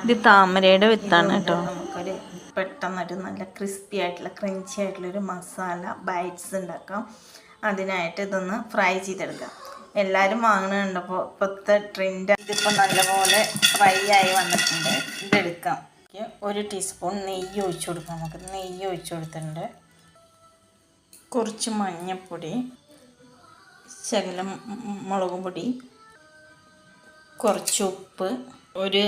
ഇത് താമരയുടെ വിത്താണ് കേട്ടോ. നമുക്കൊരു പെട്ടെന്നൊരു നല്ല ക്രിസ്പി ആയിട്ടുള്ള ക്രഞ്ചി ആയിട്ടുള്ളൊരു മസാല ബൈറ്റ്സ് ഉണ്ടാക്കാം. അതിനായിട്ട് ഇതൊന്ന് ഫ്രൈ ചെയ്തെടുക്കാം. എല്ലാവരും വാങ്ങുന്നുണ്ടപ്പോൾ ഇപ്പോഴത്തെ ട്രെൻഡ്. ഇതിപ്പോൾ നല്ലപോലെ ഫ്രൈ ആയി വന്നിട്ടുണ്ട്. ഇതെടുക്കാം. ഒരു ടീസ്പൂൺ നെയ്യ് ഒഴിച്ചു കൊടുക്കാം. നമുക്ക് നെയ്യ് ഒഴിച്ചു കൊടുത്തിട്ടുണ്ട്. കുറച്ച് മഞ്ഞൾപ്പൊടി, ശകലം മുളക് പൊടി, കുറച്ച് ഉപ്പ്, ഒരു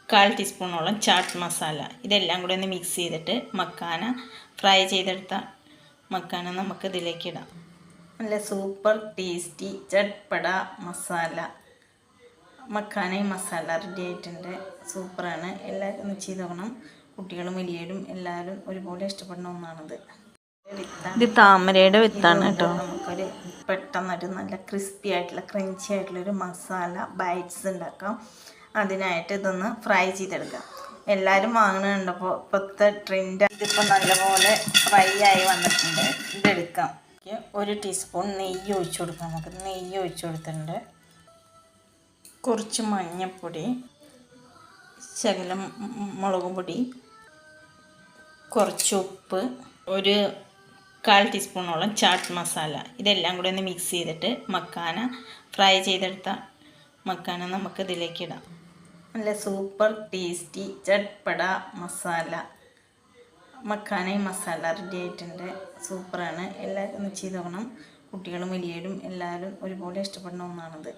1/4 ടീസ്പൂണോളം ചാട്ട് മസാല. ഇതെല്ലാം കൂടെ ഒന്ന് മിക്സ് ചെയ്തിട്ട് മക്കാന ഫ്രൈ ചെയ്തെടുത്ത മക്കാന നമുക്ക് ഇതിലേക്ക് ഇടാം. നല്ല സൂപ്പർ ടേസ്റ്റി ചട്പട മസാല മക്കാനയും മസാല റെഡി ആയിട്ടുണ്ട്. സൂപ്പറാണ്. എല്ലാവരും ഒന്ന് ചെയ്ത് നോക്കണം. കുട്ടികളും വലിയവരും എല്ലാവരും ഒരുപോലെ ഇഷ്ടപ്പെടുന്ന ഒന്നാണിത്. ഇത് താമരയുടെ വിത്താണ് കേട്ടോ. നമുക്കൊരു പെട്ടെന്നൊരു നല്ല ക്രിസ്പി ആയിട്ടുള്ള ക്രഞ്ചി ആയിട്ടുള്ളൊരു മസാല ബൈറ്റ്സ് ഉണ്ടാക്കാം. അതിനായിട്ട് ഇതൊന്ന് ഫ്രൈ ചെയ്തെടുക്കാം. എല്ലാവരും വാങ്ങുന്നുണ്ടപ്പോൾ ഇപ്പോഴത്തെ ട്രെൻഡ്. ഇതിപ്പോൾ നല്ലപോലെ ഫ്രൈ ആയി വന്നിട്ടുണ്ട്. ഇതെടുക്കാം. ഒരു ടീസ്പൂൺ നെയ്യ് ഒഴിച്ചു കൊടുക്കാം. നമുക്ക് നെയ്യ് ഒഴിച്ചു കൊടുത്തിട്ടുണ്ട്. കുറച്ച് മഞ്ഞൾപ്പൊടി, ശകലം മുളക് പൊടി, കുറച്ച് ഉപ്പ്, ഒരു 1/4 ടീസ്പൂണോളം ചാട്ട് മസാല. ഇതെല്ലാം കൂടെ ഒന്ന് മിക്സ് ചെയ്തിട്ട് മക്കാന ഫ്രൈ ചെയ്തെടുത്ത മക്കാന നമുക്ക് ഇതിലേക്ക് ഇടാം. നല്ല സൂപ്പർ ടേസ്റ്റി ചട്പട മസാല മക്കാനയും മസാല റെഡി ആയിട്ടുണ്ട്. സൂപ്പറാണ്. എല്ലാവരും ഒന്ന് ചെയ്ത് നോക്കണം. കുട്ടികളും വലിയവരും എല്ലാവരും ഒരുപോലെ ഇഷ്ടപ്പെടുന്ന ഒന്നാണിത്.